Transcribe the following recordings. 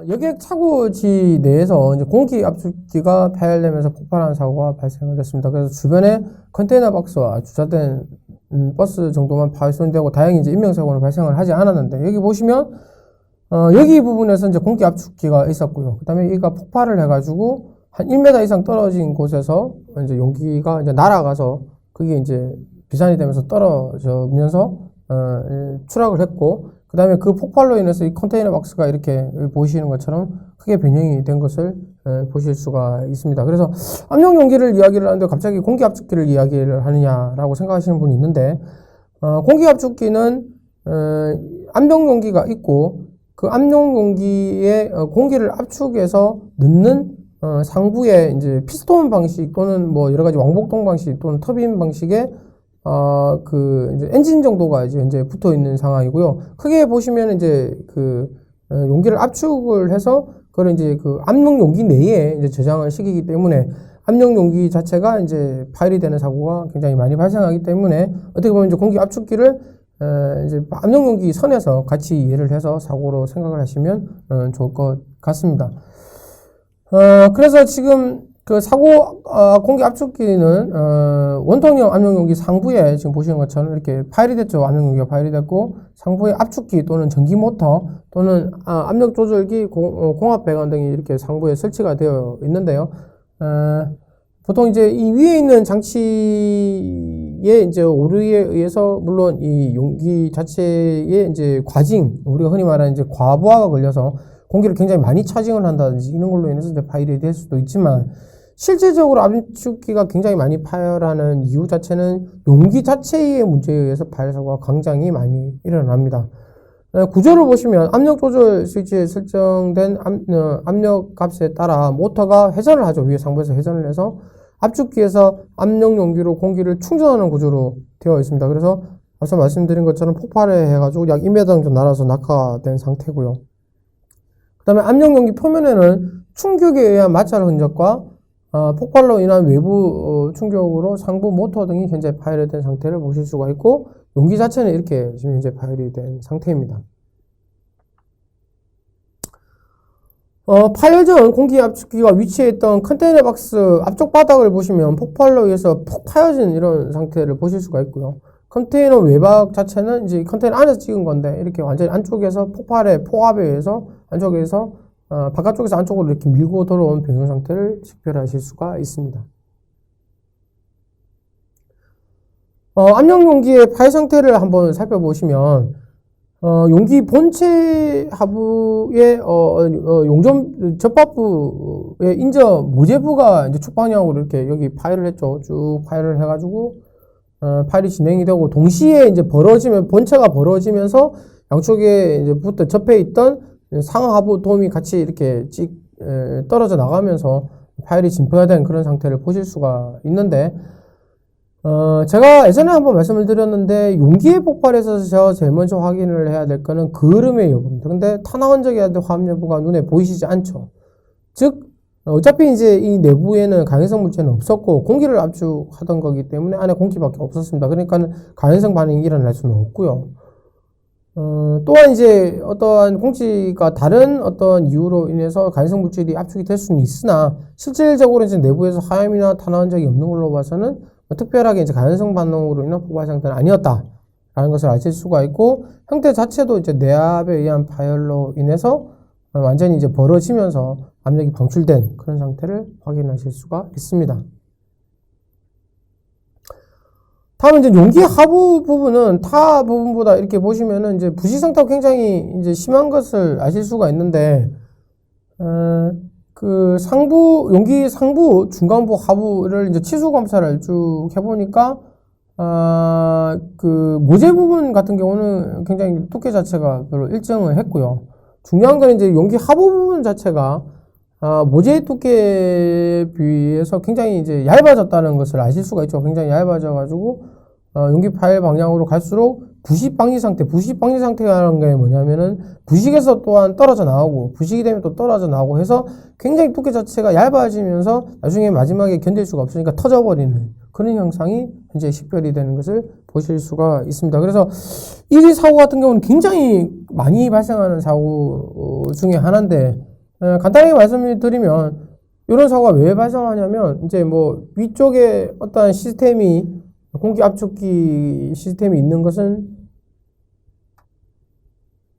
여객 차고지 내에서 이제 공기 압축기가 파열되면서 폭발하는 사고가 발생을 했습니다. 그래서 주변에 컨테이너 박스와 주차된 버스 정도만 파손되고 다행히 이제 인명사고는 발생을 하지 않았는데, 여기 보시면 여기 부분에서 이제 공기 압축기가 있었고요. 그 다음에 여기가 폭발을 해가지고 한 1m 이상 떨어진 곳에서 이제 용기가 이제 날아가서 그게 이제 비산이 되면서 떨어지면서 추락을 했고, 그 다음에 그 폭발로 인해서 이 컨테이너 박스가 이렇게 보시는 것처럼 크게 변형이 된 것을 보실 수가 있습니다. 그래서 압력 용기를 이야기를 하는데 갑자기 공기 압축기를 이야기를 하느냐라고 생각하시는 분이 있는데, 공기 압축기는 압력 용기가 있고 그 압력 용기에 공기를 압축해서 넣는 상부에 이제 피스톤 방식 또는 뭐 여러 가지 왕복동 방식 또는 터빈 방식의 이제 엔진 정도가 이제 붙어 있는 상황이고요. 크게 보시면 이제 용기를 압축을 해서 그걸 이제 압력 용기 내에 이제 저장을 시키기 때문에 압력 용기 자체가 이제 파열이 되는 사고가 굉장히 많이 발생하기 때문에 어떻게 보면 이제 공기 압축기를 이제 압력 용기 선에서 같이 이해를 해서 사고로 생각을 하시면 좋을 것 같습니다. 그래서 지금 공기 압축기는 원통형 압력 용기 상부에 지금 보시는 것처럼 이렇게 파열이 됐죠. 압력 용기가 파열이 됐고 상부에 압축기 또는 전기 모터 또는 압력 조절기, 공압 배관 등이 이렇게 상부에 설치가 되어 있는데요. 보통 이제 이 위에 있는 장치의 이제 오류에 의해서 물론 이 용기 자체에 이제 과징, 우리가 흔히 말하는 이제 과부하가 걸려서 공기를 굉장히 많이 차징을 한다든지 이런 걸로 인해서 이제 파열이 될 수도 있지만, 실제적으로 압축기가 굉장히 많이 파열하는 이유 자체는 용기 자체의 문제에 의해서 파열 사고가 굉장히 많이 일어납니다. 구조를 보시면 압력 조절 스위치에 설정된 압력 값에 따라 모터가 회전을 하죠. 위에 상부에서 회전을 해서 압축기에서 압력 용기로 공기를 충전하는 구조로 되어 있습니다. 그래서 앞서 말씀드린 것처럼 폭발을 해가지고 약 1m 정도 날아서 낙하된 상태고요. 그 다음에 압력 용기 표면에는 충격에 의한 마찰 흔적과 폭발로 인한 외부 충격으로 상부 모터 등이 현재 파열이 된 상태를 보실 수가 있고, 용기 자체는 이렇게 지금 현재 파열이 된 상태입니다. 파열 전 공기 압축기가 위치했던 컨테이너 박스 앞쪽 바닥을 보시면 폭발로 의해서 폭 파여진 이런 상태를 보실 수가 있고요. 컨테이너 외박 자체는 이제 컨테이너 안에서 찍은 건데 이렇게 완전히 안쪽에서 폭압에 의해서 안쪽에서 바깥쪽에서 안쪽으로 이렇게 밀고 들어온 변형 상태를 식별하실 수가 있습니다. 압력 용기의 파열 상태를 한번 살펴보시면, 용기 본체 하부의 용접 접합부의 인접 모재부가 이제 축방향으로 이렇게 여기 파열을 했죠. 쭉 파열을 해가지고 파열이 진행이 되고, 동시에 이제 본체가 벌어지면서 양쪽에 이제 붙어 접해 있던 상하부 돔이 같이 이렇게 떨어져 나가면서 파열이 진포화된 그런 상태를 보실 수가 있는데, 제가 예전에 한번 말씀을 드렸는데, 용기의 폭발에서 제일 먼저 확인을 해야 될 거는 그을음의 여부입니다. 근데 탄화 흔적이나 화합 여부가 눈에 보이시지 않죠. 즉, 어차피 이제 이 내부에는 강해성 물체는 없었고 공기를 압축하던 거기 때문에 안에 공기밖에 없었습니다. 그러니까 강해성 반응이 일어날 수는 없고요. 또한 이제 어떠한 공기가 다른 어떤 이유로 인해서 간성 물질이 압축이 될 수는 있으나, 실질적으로 이제 내부에서 하염이나 탄화 흔적이 없는 걸로 봐서는 특별하게 이제 간성 반응으로 인한 폭발 상태는 아니었다라는 것을 아실 수가 있고, 형태 자체도 이제 내압에 의한 파열로 인해서 완전히 이제 벌어지면서 압력이 방출된 그런 상태를 확인하실 수가 있습니다. 다음은 이제 용기 하부 부분은 타 부분보다 이렇게 보시면은 이제 부식 상태가 굉장히 이제 심한 것을 아실 수가 있는데, 용기 상부, 중간부, 하부를 이제 치수 검사를 쭉 해보니까, 모재 부분 같은 경우는 굉장히 두께 자체가 별로 일정을 했고요. 중요한 건 이제 용기 하부 부분 자체가 모재 두께에 비해서 굉장히 이제 얇아졌다는 것을 아실 수가 있죠. 굉장히 얇아져가지고, 용기 파열 방향으로 갈수록 부식 방지 상태라는 게 뭐냐면은, 부식에서 또한 떨어져 나오고, 부식이 되면 또 떨어져 나오고 해서 굉장히 두께 자체가 얇아지면서 나중에 마지막에 견딜 수가 없으니까 터져버리는 그런 현상이 현재 식별이 되는 것을 보실 수가 있습니다. 그래서 이 사고 같은 경우는 굉장히 많이 발생하는 사고 중에 하나인데, 간단하게 말씀드리면 이런 사고가 왜 발생하냐면 이제 뭐 위쪽에 어떠한 시스템이 공기 압축기 시스템이 있는 것은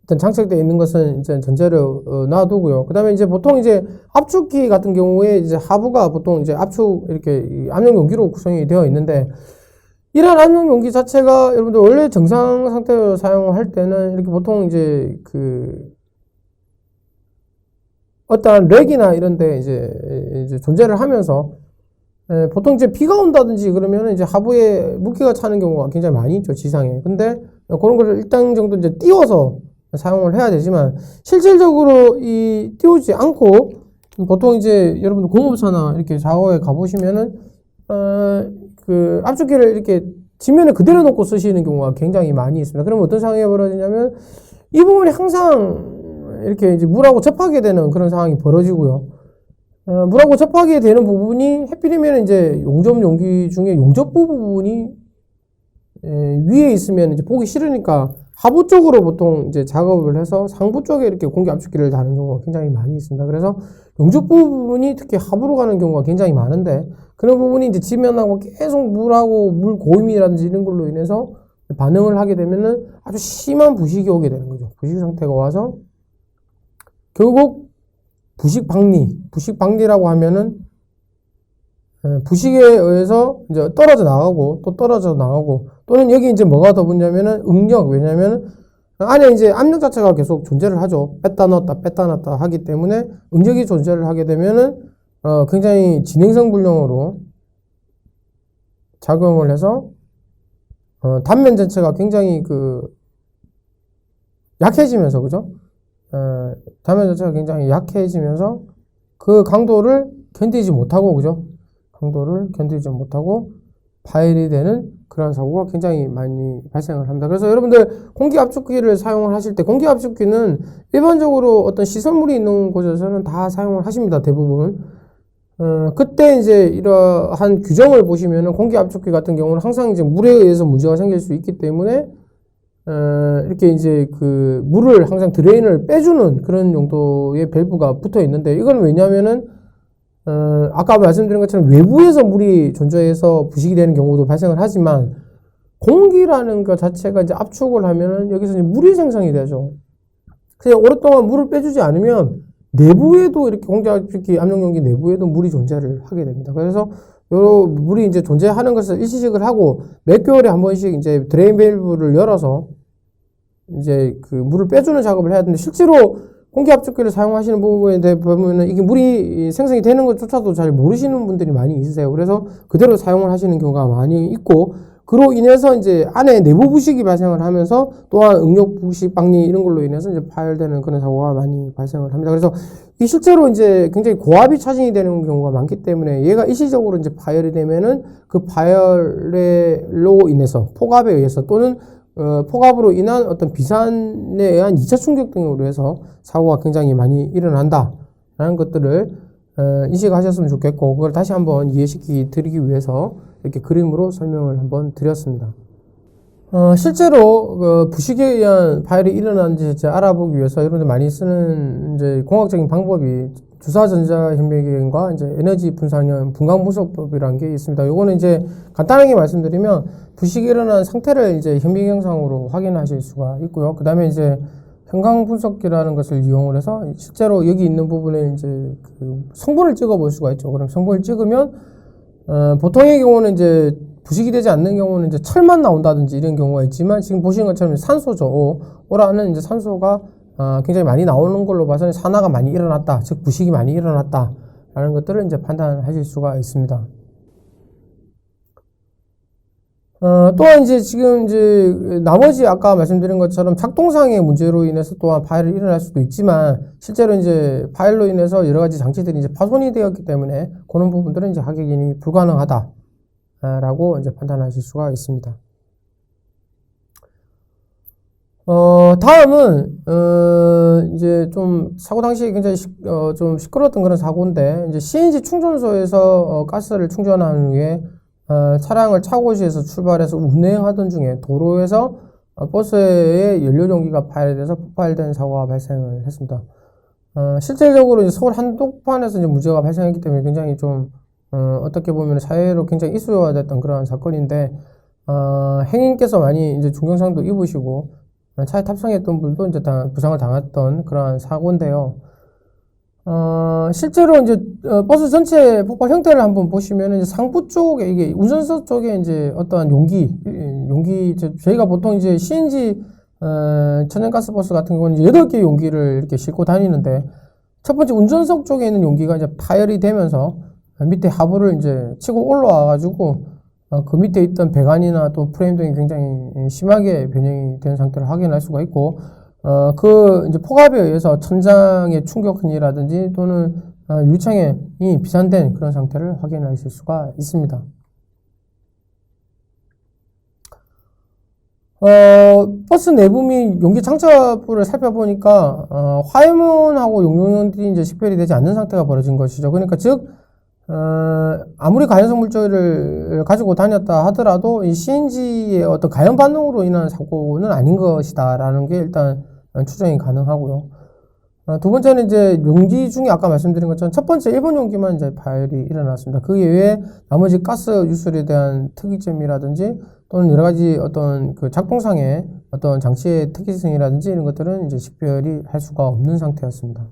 일단 장착되어 있는 것은 이제 전제로 놔두고요. 그 다음에 이제 보통 이제 압축기 같은 경우에 이제 하부가 보통 이제 압축 이렇게 압력 용기로 구성이 되어 있는데 이러한 압력 용기 자체가 여러분들 원래 정상 상태로 사용할 때는 이렇게 보통 이제 그 어떠한 렉이나 이런데 이제 존재를 하면서 보통 이제 비가 온다든지 그러면 이제 하부에 물기가 차는 경우가 굉장히 많이 있죠, 지상에. 근데 그런 거를 일정 정도 이제 띄워서 사용을 해야 되지만 실질적으로 이 띄우지 않고 보통 이제 여러분들 공업사나 이렇게 작업에 가보시면은 그 압축기를 이렇게 지면에 그대로 놓고 쓰시는 경우가 굉장히 많이 있습니다. 그러면 어떤 상황이 벌어지냐면 이 부분이 항상 이렇게 이제 물하고 접하게 되는 그런 상황이 벌어지고요. 물하고 접하게 되는 부분이 해필이면 이제 용접 용기 중에 용접 부분이 위에 있으면 이제 보기 싫으니까 하부 쪽으로 보통 이제 작업을 해서 상부 쪽에 이렇게 공기 압축기를 다는 경우가 굉장히 많이 있습니다. 그래서 용접 부분이 특히 하부로 가는 경우가 굉장히 많은데 그런 부분이 이제 지면하고 계속 물하고 물 고임이라든지 이런 걸로 인해서 반응을 하게 되면은 아주 심한 부식이 오게 되는 거죠. 부식 상태가 와서 결국 부식박리라고 하면은 부식에 의해서 이제 떨어져 나가고 또 떨어져 나가고 또는 여기 이제 뭐가 더 붙냐면은 응력. 왜냐면은 안에 이제 압력 자체가 계속 존재를 하죠. 뺐다 넣었다 하기 때문에 응력이 존재를 하게 되면은 굉장히 진행성 불량으로 작용을 해서 단면 전체가 굉장히 그 약해지면서 그죠? 단면 자체가 굉장히 약해지면서 그 강도를 견디지 못하고 그죠? 강도를 견디지 못하고 파열이 되는 그런 사고가 굉장히 많이 발생을 합니다. 그래서 여러분들 공기 압축기를 사용을 하실 때 공기 압축기는 일반적으로 어떤 시설물이 있는 곳에서는 다 사용을 하십니다. 대부분. 그때 이제 이러한 규정을 보시면은 공기 압축기 같은 경우는 항상 이제 물에 의해서 문제가 생길 수 있기 때문에 이렇게 이제 그 물을 항상 드레인을 빼주는 그런 용도의 밸브가 붙어 있는데 이건 왜냐면은 아까 말씀드린 것처럼 외부에서 물이 존재해서 부식이 되는 경우도 발생을 하지만 공기라는 것 자체가 이제 압축을 하면은 여기서 이제 물이 생성이 되죠. 그냥 오랫동안 물을 빼주지 않으면 내부에도 이렇게 공기 압축기 압력용기 내부에도 물이 존재를 하게 됩니다. 그래서 요 물이 이제 존재하는 것을 일시식을 하고 몇 개월에 한 번씩 이제 드레인 밸브를 열어서 이제 그 물을 빼주는 작업을 해야 되는데 실제로 공기 압축기를 사용하시는 부분에 대해 보면은 이게 물이 생성이 되는 것조차도 잘 모르시는 분들이 많이 있으세요. 그래서 그대로 사용을 하시는 경우가 많이 있고 그로 인해서 이제 안에 내부 부식이 발생을 하면서 또한 응력 부식, 박리 이런 걸로 인해서 이제 파열되는 그런 사고가 많이 발생을 합니다. 그래서 이 실제로 이제 굉장히 고압이 차징이 되는 경우가 많기 때문에 얘가 일시적으로 이제 파열이 되면은 그 파열로 인해서 폭압에 의해서 또는 폭압으로 인한 어떤 비산에 의한 2차 충격 등으로 해서 사고가 굉장히 많이 일어난다라는 것들을 인식하셨으면 좋겠고 그걸 다시 한번 이해시키 드리기 위해서 이렇게 그림으로 설명을 한번 드렸습니다. 실제로 부식에 의한 파열이 일어나는지 이제 알아보기 위해서 여러분들 많이 쓰는 이제 공학적인 방법이 주사전자현미경과 이제 에너지 분산형 분광분석법이라는 게 있습니다. 요거는 이제 간단하게 말씀드리면 부식이 일어난 상태를 이제 현미경상으로 확인하실 수가 있고요. 그 다음에 이제 형광분석기라는 것을 이용을 해서 실제로 여기 있는 부분에 이제 그 성분을 찍어 볼 수가 있죠. 그럼 성분을 찍으면 보통의 경우는 이제 부식이 되지 않는 경우는 이제 철만 나온다든지 이런 경우가 있지만 지금 보시는 것처럼 산소죠. 오라는 이제 산소가 굉장히 많이 나오는 걸로 봐서는 산화가 많이 일어났다. 즉 부식이 많이 일어났다. 라는 것들을 이제 판단하실 수가 있습니다. 또한 이제 지금 이제 나머지 아까 말씀드린 것처럼 작동상의 문제로 인해서 또한 파열이 일어날 수도 있지만 실제로 이제 파열로 인해서 여러 가지 장치들이 이제 파손이 되었기 때문에 그런 부분들은 이제 확인이 불가능하다라고 이제 판단하실 수가 있습니다. 다음은 이제 좀 사고 당시에 굉장히 좀 시끄러웠던 그런 사고인데 이제 CNG 충전소에서 가스를 충전한 후에 차량을 차고지에서 출발해서 운행하던 중에 도로에서 버스의 연료용기가 파열돼서 폭발된 사고가 발생을 했습니다. 실질적으로 이제 서울 한복판에서 이제 문제가 발생했기 때문에 굉장히 좀, 어떻게 보면 사회로 굉장히 이슈화됐던 그런 사건인데, 행인께서 많이 이제 중경상도 입으시고, 차에 탑승했던 분도 이제 다 부상을 당했던 그러한 사고인데요. 실제로 이제, 버스 전체 폭발 형태를 한번 보시면, 이제 상부 쪽에, 이게 운전석 쪽에 이제 어떠한 용기, 저희가 보통 이제 CNG, 천연가스 버스 같은 경우는 이제 8개의 용기를 이렇게 싣고 다니는데, 첫 번째 운전석 쪽에 있는 용기가 이제 파열이 되면서, 밑에 하부를 이제 치고 올라와가지고, 그 밑에 있던 배관이나 또 프레임 등이 굉장히 심하게 변형이 된 상태를 확인할 수가 있고, 그 이제 폭압에 의해서 천장의 충격흔이라든지 또는 유리창에 비산된 그런 상태를 확인하실 수가 있습니다. 버스 내부 및 용기 장착부를 살펴보니까 화해문하고 용융들이 이제 식별이 되지 않는 상태가 벌어진 것이죠. 그러니까 즉 아무리 가연성 물질을 가지고 다녔다 하더라도 이 CNG의 어떤 가연 반응으로 인한 사고는 아닌 것이다라는 게 일단 추정이 가능하고요. 두 번째는 이제 용기 중에 아까 말씀드린 것처럼 첫 번째 1번 용기만 이제 파열이 일어났습니다. 그 이외에 나머지 가스 유출에 대한 특이점이라든지 또는 여러 가지 어떤 그 작동상의 어떤 장치의 특이성이라든지 이런 것들은 이제 식별이 할 수가 없는 상태였습니다.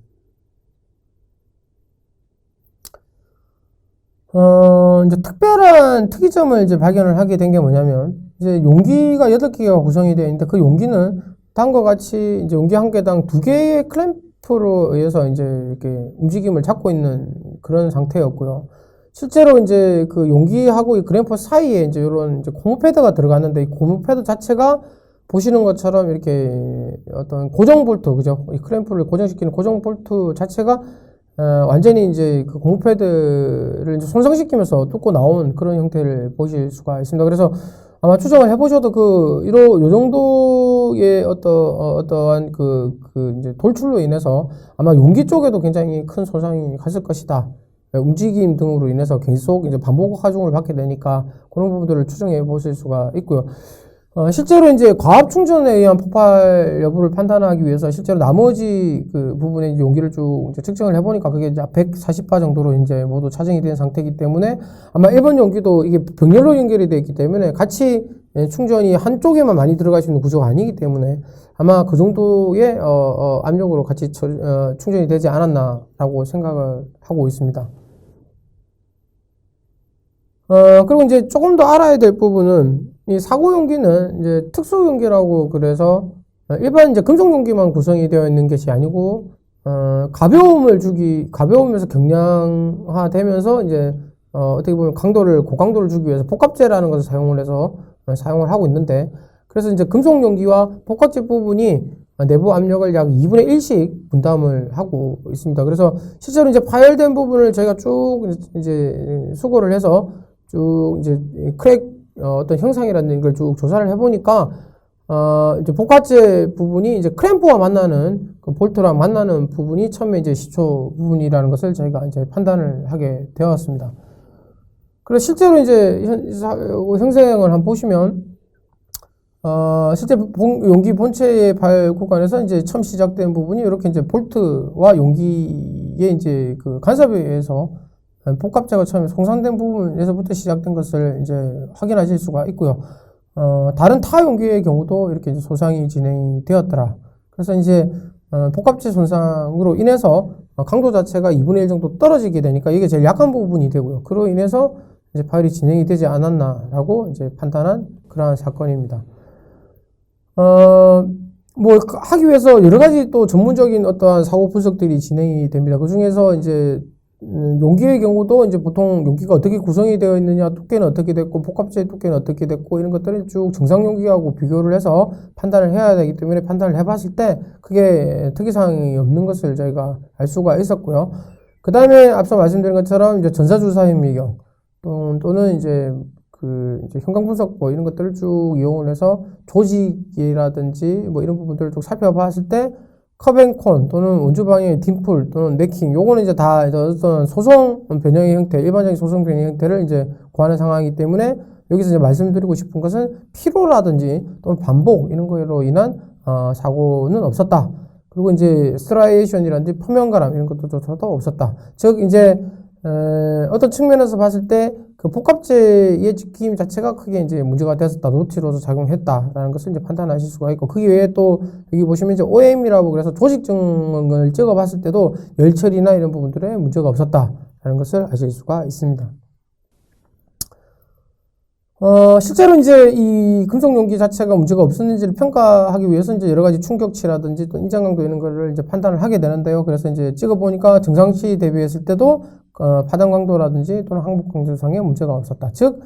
이제 특별한 특이점을 이제 발견을 하게 된 게 뭐냐면, 이제 용기가 8개가 구성이 되어 있는데, 그 용기는 다음과 같이 이제 용기 한 개당 2개의 클램프로 의해서 이제 이렇게 움직임을 잡고 있는 그런 상태였고요. 실제로 이제 그 용기하고 이 클램프 사이에 이제 이런 이제 고무 패드가 들어갔는데, 이 고무 패드 자체가 보시는 것처럼 이렇게 어떤 고정 볼트, 그죠? 이 클램프를 고정시키는 고정 볼트 자체가 완전히 이제 그 고무 패드를 이제 손상시키면서 뚫고 나온 그런 형태를 보실 수가 있습니다. 그래서 아마 추정을 해보셔도 요 정도의 어떠한 이제 돌출로 인해서 아마 용기 쪽에도 굉장히 큰 손상이 갔을 것이다. 움직임 등으로 인해서 계속 이제 반복 하중을 받게 되니까 그런 부분들을 추정해 보실 수가 있고요. 실제로 이제 과압 충전에 의한 폭발 여부를 판단하기 위해서 실제로 나머지 그 부분의 용기를 쭉 이제 측정을 해보니까 그게 이제 140바 정도로 이제 모두 차정이 된 상태이기 때문에 아마 1번 용기도 이게 병렬로 연결이 되어 있기 때문에 같이 충전이 한쪽에만 많이 들어갈 수 있는 구조가 아니기 때문에 아마 그 정도의 압력으로 같이 충전이 되지 않았나라고 생각을 하고 있습니다. 그리고 이제 조금 더 알아야 될 부분은 이 사고 용기는 이제 특수 용기라고 그래서 일반 이제 금속 용기만 구성이 되어 있는 것이 아니고 가벼우면서 경량화되면서 이제 어떻게 보면 고강도를 주기 위해서 복합재라는 것을 사용을 하고 있는데, 그래서 이제 금속 용기와 복합재 부분이 내부 압력을 약 2분의 1씩 분담을 하고 있습니다. 그래서 실제로 이제 파열된 부분을 저희가 쭉 이제 수거를 해서 쭉 이제 크랙 어떤 형상이라는 걸 쭉 조사를 해보니까 이제 복합재 부분이 이제 클램프와 만나는 그 볼트랑 만나는 부분이 처음에 이제 시초 부분이라는 것을 저희가 이제 판단을 하게 되었습니다. 그래서 실제로 이제 형상을 한번 보시면 실제 용기 본체의 발 구간에서 이제 처음 시작된 부분이 이렇게 이제 볼트와 용기의 이제 그 간섭에 의해서 복합재가 처음에 손상된 부분에서부터 시작된 것을 이제 확인하실 수가 있고요. 다른 타 용기의 경우도 이렇게 이제 손상이 진행이 되었더라. 그래서 이제 복합재 손상으로 인해서 강도 자체가 2분의 1 정도 떨어지게 되니까 이게 제일 약한 부분이 되고요. 그로 인해서 이제 파열이 진행이 되지 않았나라고 이제 판단한 그러한 사건입니다. 뭐 하기 위해서 여러 가지 또 전문적인 어떠한 사고 분석들이 진행이 됩니다. 그 중에서 이제 용기의 경우도 이제 보통 용기가 어떻게 구성이 되어 있느냐, 두께는 어떻게 됐고, 복합재 두께는 어떻게 됐고, 이런 것들을 쭉 정상 용기하고 비교를 해서 판단을 해야 되기 때문에 판단을 해봤을 때 크게 특이사항이 없는 것을 저희가 알 수가 있었고요. 그 다음에 앞서 말씀드린 것처럼 이제 전사주사 현미경 또는 이제 이제 현강 분석법 이런 것들을 쭉 이용을 해서 조직이라든지 뭐 이런 부분들을 쭉 살펴봤을 때 컵앤콘 또는 원주 방향의 딤플 또는 네킹, 요거는 이제 다 어떤 소송 변형의 형태, 일반적인 소송 변형의 형태를 이제 구하는 상황이기 때문에 여기서 이제 말씀드리고 싶은 것은 피로라든지 또는 반복 이런 거로 인한 사고는 없었다. 그리고 이제 스트라이에이션이라든지 표면가람 이런 것도 없었다. 즉 이제 어떤 측면에서 봤을 때 그 복합재의 지킴 자체가 크게 이제 문제가 되었다. 노티로서 작용했다라는 것을 이제 판단하실 수가 있고, 그 외에 또 여기 보시면 이제 OM이라고 그래서 조직증을 찍어 봤을 때도 열처리나 이런 부분들에 문제가 없었다라는 것을 아실 수가 있습니다. 실제로 이제 이 금속 용기 자체가 문제가 없었는지를 평가하기 위해서 이제 여러 가지 충격치라든지 또 인장 강도 이런 거를 이제 판단을 하게 되는데요. 그래서 이제 찍어보니까 정상시 대비했을 때도 파단 강도라든지 또는 항복 강도상에 문제가 없었다. 즉,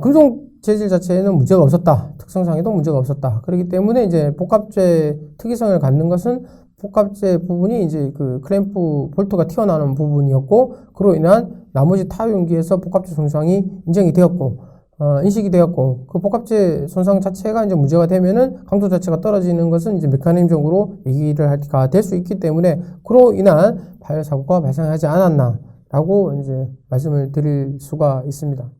금속 재질 자체에는 문제가 없었다. 특성상에도 문제가 없었다. 그렇기 때문에 이제 복합재 특이성을 갖는 것은 복합재 부분이 이제 그 클램프 볼트가 튀어나오는 부분이었고, 그로 인한 나머지 타 용기에서 복합재 손상이 인정이 되었고, 인식이 되었고, 그 복합재 손상 자체가 이제 문제가 되면은 강도 자체가 떨어지는 것은 이제 메커니즘적으로 얘기를 하기가 될 수 있기 때문에, 그로 인한 파열 사고가 발생하지 않았나라고 이제 말씀을 드릴 수가 있습니다.